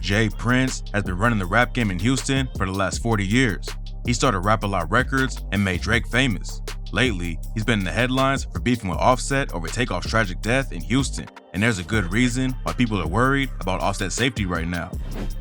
Jay Prince has been running the rap game in Houston for the last 40 years. He started Rap-A-Lot Records and made Drake famous. Lately, he's been in the headlines for beefing with Offset over Takeoff's tragic death in Houston, and there's a good reason why people are worried about Offset's safety right now.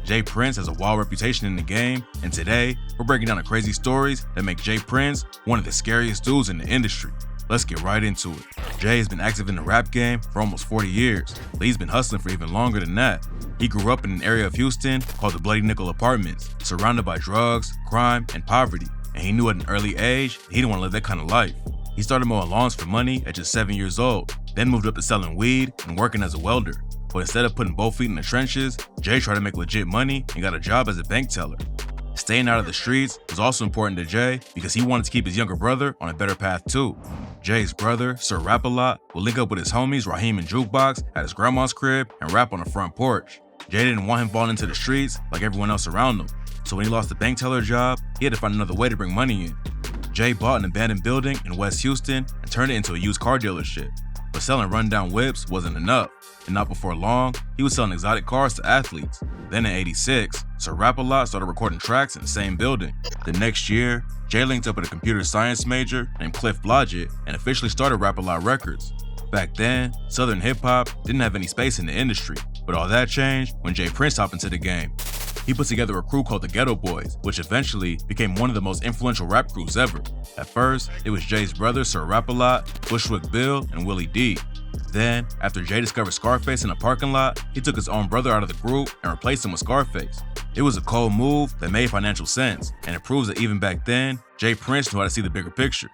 Jay Prince has a wild reputation in the game, and today, we're breaking down the crazy stories that make Jay Prince one of the scariest dudes in the industry. Let's get right into it. Jay has been active in the rap game for almost 40 years, but he's been hustling for even longer than that. He grew up in an area of Houston called the Bloody Nickel Apartments, surrounded by drugs, crime, and poverty, and he knew at an early age he didn't want to live that kind of life. He started mowing lawns for money at just 7 years old, then moved up to selling weed and working as a welder. But instead of putting both feet in the trenches, Jay tried to make legit money and got a job as a bank teller. Staying out of the streets was also important to Jay because he wanted to keep his younger brother on a better path too. Jay's brother, Sir Rap-A-Lot, would link up with his homies Raheem and Jukebox at his grandma's crib and rap on the front porch. Jay didn't want him falling into the streets like everyone else around him, so when he lost the bank teller job, he had to find another way to bring money in. Jay bought an abandoned building in West Houston and turned it into a used car dealership. But selling rundown whips wasn't enough, and not before long, he was selling exotic cars to athletes. Then in '86, Sir Rap-A-Lot started recording tracks in the same building. The next year, Jay linked up with a computer science major named Cliff Blodgett and officially started Rap-A-Lot Records. Back then, Southern hip-hop didn't have any space in the industry, but all that changed when Jay Prince hopped into the game. He put together a crew called the Ghetto Boys, which eventually became one of the most influential rap crews ever. At first, it was Jay's brother Sir Rap-A-Lot, Bushwick Bill, and Willie D. Then, after Jay discovered Scarface in a parking lot, he took his own brother out of the group and replaced him with Scarface. It was a cold move that made financial sense, and it proves that even back then, Jay Prince knew how to see the bigger picture.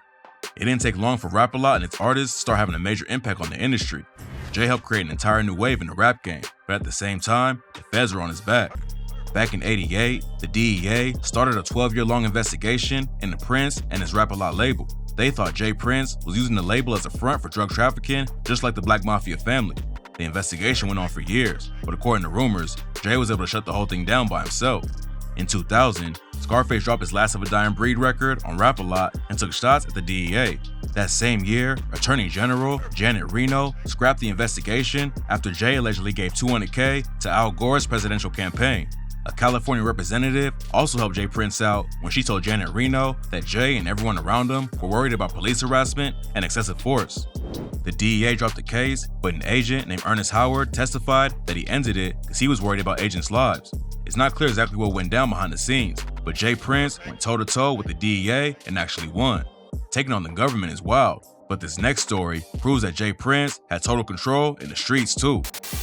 It didn't take long for Rap-A-Lot and its artists to start having a major impact on the industry. Jay helped create an entire new wave in the rap game, but at the same time, the feds were on his back. Back in '88, the DEA started a 12-year-long investigation into Prince and his Rap-A-Lot label. They thought Jay Prince was using the label as a front for drug trafficking, just like the Black Mafia family. The investigation went on for years, but according to rumors, Jay was able to shut the whole thing down by himself. In 2000, Scarface dropped his Last of a Dying Breed record on Rap-A-Lot and took shots at the DEA. That same year, Attorney General Janet Reno scrapped the investigation after Jay allegedly gave $200K to Al Gore's presidential campaign. A California representative also helped Jay Prince out when she told Janet Reno that Jay and everyone around him were worried about police harassment and excessive force. The DEA dropped the case, but an agent named Ernest Howard testified that he ended it because he was worried about agents' lives. It's not clear exactly what went down behind the scenes, but Jay Prince went toe-to-toe with the DEA and actually won. Taking on the government is wild, but this next story proves that Jay Prince had total control in the streets too.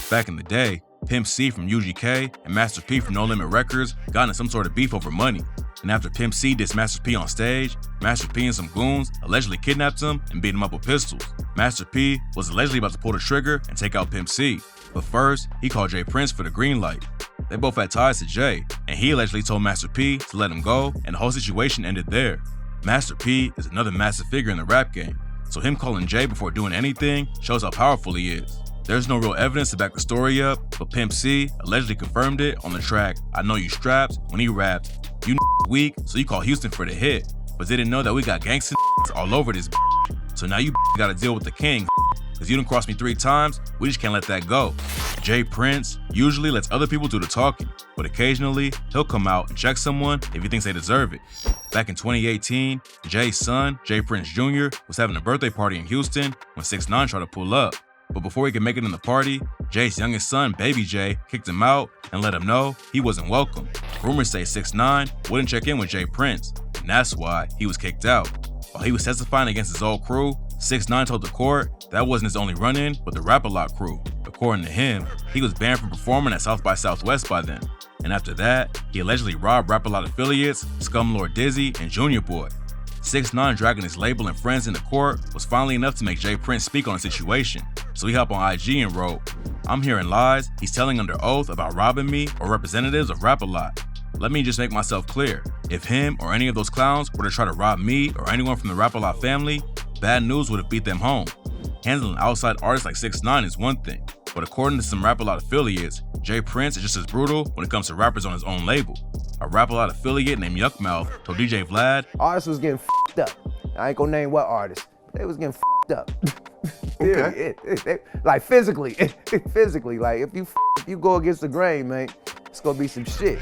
Back in the day, Pimp C from UGK and Master P from No Limit Records got into some sort of beef over money. And after Pimp C dissed Master P on stage, Master P and some goons allegedly kidnapped him and beat him up with pistols. Master P was allegedly about to pull the trigger and take out Pimp C. But first, he called Jay Prince for the green light. They both had ties to Jay, and he allegedly told Master P to let him go, and the whole situation ended there. Master P is another massive figure in the rap game, so him calling Jay before doing anything shows how powerful he is. There's no real evidence to back the story up, but Pimp C allegedly confirmed it on the track I Know You Strapped when he rapped, "You weak, so you call Houston for the hit, but didn't know that we got gangsta all over this so now you gotta deal with the king, cause you done crossed me 3 times, we just can't let that go." Jay Prince usually lets other people do the talking, but occasionally he'll come out and check someone if he thinks they deserve it. Back in 2018, Jay's son, Jay Prince Jr., was having a birthday party in Houston when 6ix9ine tried to pull up. But before he could make it in the party, Jay's youngest son, Baby Jay, kicked him out and let him know he wasn't welcome. Rumors say 6ix9ine wouldn't check in with Jay Prince, and that's why he was kicked out. While he was testifying against his old crew, 6ix9ine told the court that wasn't his only run-in with the Rap-A-Lot crew. According to him, he was banned from performing at South by Southwest by then. And after that, he allegedly robbed Rap-A-Lot affiliates, Scumlord Dizzy, and Junior Boy. 6ix9ine dragging his label and friends into court was finally enough to make Jay Prince speak on the situation. So he hopped on IG and wrote, "I'm hearing lies he's telling under oath about robbing me or representatives of Rap-A-Lot. Let me just make myself clear. If him or any of those clowns were to try to rob me or anyone from the Rap-A-Lot family, bad news would have beat them home. Handling outside artists like 6ix9ine is one thing, but according to some Rap-A-Lot affiliates, Jay Prince is just as brutal when it comes to rappers on his own label. A Rap-A-Lot affiliate named Yuckmouth told DJ Vlad, "Artists was getting f***ed up. I ain't gonna name what artist. They was getting f***ed up. Okay. Like physically, physically. Like if you go against the grain, man, It's gonna be some shit.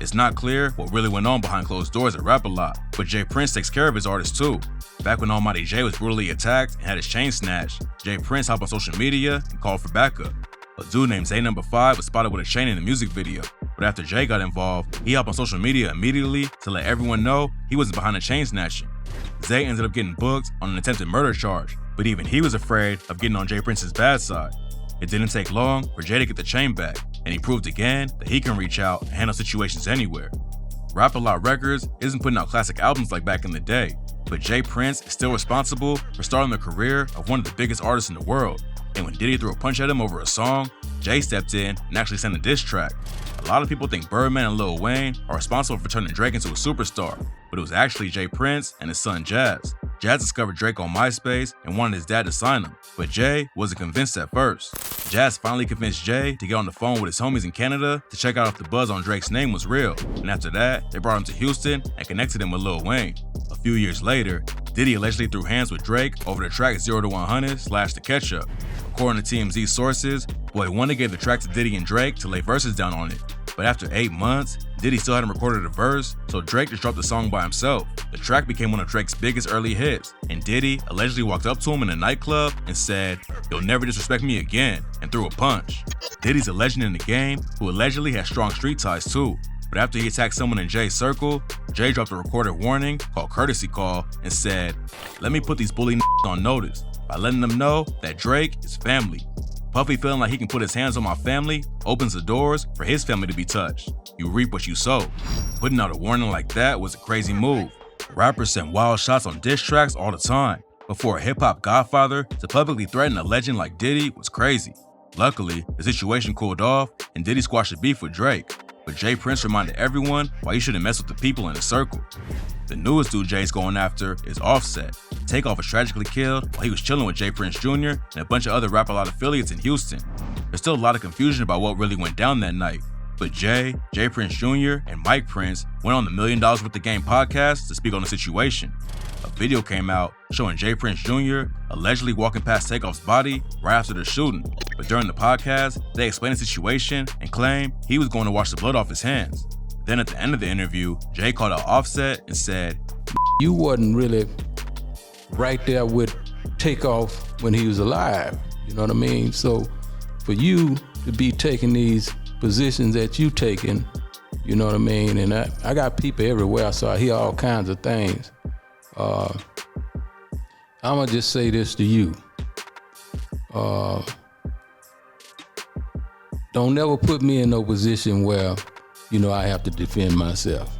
It's not clear what really went on behind closed doors at Rap-A-Lot, but Jay Prince takes care of his artists too. Back when Almighty Jay was brutally attacked and had his chain snatched, Jay Prince hopped on social media and called for backup. A dude named Zay No. 5 was spotted with a chain in the music video, but after Jay got involved, he hopped on social media immediately to let everyone know he wasn't behind the chain snatching. Zay ended up getting booked on an attempted murder charge, but even he was afraid of getting on Jay Prince's bad side. It didn't take long for Jay to get the chain back, and he proved again that he can reach out and handle situations anywhere. Rap-A-Lot Records isn't putting out classic albums like back in the day, but Jay Prince is still responsible for starting the career of one of the biggest artists in the world. And when Diddy threw a punch at him over a song, Jay stepped in and actually sent a diss track. A lot of people think Birdman and Lil Wayne are responsible for turning Drake into a superstar, but it was actually Jay Prince and his son Jazz. Jazz discovered Drake on MySpace and wanted his dad to sign him, but Jay wasn't convinced at first. Jazz finally convinced Jay to get on the phone with his homies in Canada to check out if the buzz on Drake's name was real, and after that, they brought him to Houston and connected him with Lil Wayne. A few years later, Diddy allegedly threw hands with Drake over the track 0 to 100 / The Ketchup. According to TMZ sources, Boy Wonder gave the track to Diddy and Drake to lay verses down on it. But after 8 months, Diddy still hadn't recorded a verse, so Drake just dropped the song by himself. The track became one of Drake's biggest early hits, and Diddy allegedly walked up to him in a nightclub and said, "You'll never disrespect me again," and threw a punch. Diddy's a legend in the game who allegedly has strong street ties too. But after he attacked someone in Jay's circle, Jay dropped a recorded warning called Courtesy Call and said, "Let me put these bully on notice by letting them know that Drake is family. Puffy feeling like he can put his hands on my family opens the doors for his family to be touched. You reap what you sow." Putting out a warning like that was a crazy move. Rappers send wild shots on diss tracks all the time, but for a hip-hop godfather to publicly threaten a legend like Diddy was crazy. Luckily, the situation cooled off and Diddy squashed the beef with Drake, but Jay Prince reminded everyone why he shouldn't mess with the people in his circle. The newest dude Jay's going after is Offset. Takeoff was tragically killed while he was chilling with Jay Prince Jr. and a bunch of other Rap-A-Lot affiliates in Houston. There's still a lot of confusion about what really went down that night, but Jay Prince Jr., and Mike Prince went on the $1 Million Worth of Game podcast to speak on the situation. A video came out showing Jay Prince Jr. allegedly walking past Takeoff's body right after the shooting, but during the podcast, they explained the situation and claimed he was going to wash the blood off his hands. Then at the end of the interview, Jay called out Offset and said, "You wasn't really right there with Takeoff when he was alive, you know what I mean? So for you to be taking these positions that you taking, you know what I mean? And I got people everywhere, so I hear all kinds of things. I'm gonna just say this to you. Don't never put me in no position where, I have to defend myself.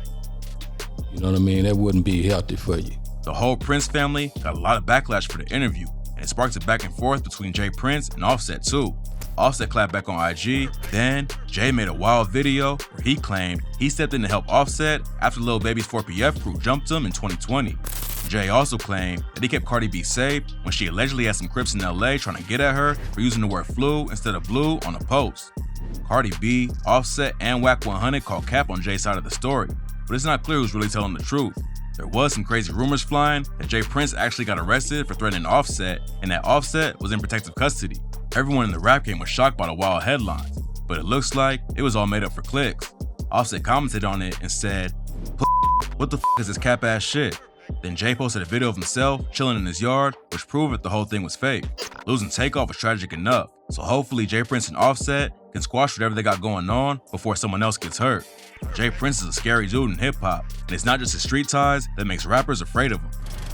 You know what I mean? That wouldn't be healthy for you." The whole Prince family got a lot of backlash for the interview, and it sparked a back and forth between Jay Prince and Offset too. Offset clapped back on IG, then Jay made a wild video where he claimed he stepped in to help Offset after Lil Baby's 4PF crew jumped him in 2020. Jay also claimed that he kept Cardi B safe when she allegedly had some Crips in LA trying to get at her for using the word flu instead of blue on a post. Cardi B, Offset, and Wack 100 called cap on Jay's side of the story, but it's not clear who's really telling the truth. There was some crazy rumors flying that Jay Prince actually got arrested for threatening Offset and that Offset was in protective custody. Everyone in the rap game was shocked by the wild headlines, but it looks like it was all made up for clicks. Offset commented on it and said, "What the is this cap ass shit?" Then Jay posted a video of himself chilling in his yard, which proved that the whole thing was fake. Losing Takeoff was tragic enough, so hopefully Jay Prince and Offset can squash whatever they got going on before someone else gets hurt. Jay Prince is a scary dude in hip-hop, and it's not just his street ties that makes rappers afraid of him.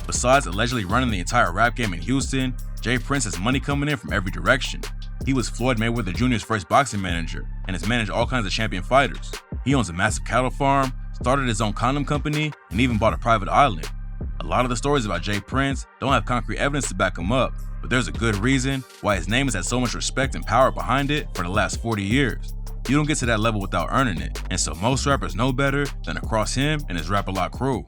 Besides allegedly running the entire rap game in Houston, Jay Prince has money coming in from every direction. He was Floyd Mayweather Jr.'s first boxing manager and has managed all kinds of champion fighters. He owns a massive cattle farm, started his own condom company, and even bought a private island. A lot of the stories about Jay Prince don't have concrete evidence to back him up, but there's a good reason why his name has had so much respect and power behind it for the last 40 years. You don't get to that level without earning it, and so most rappers know better than to cross him and his Rap-A-Lot crew.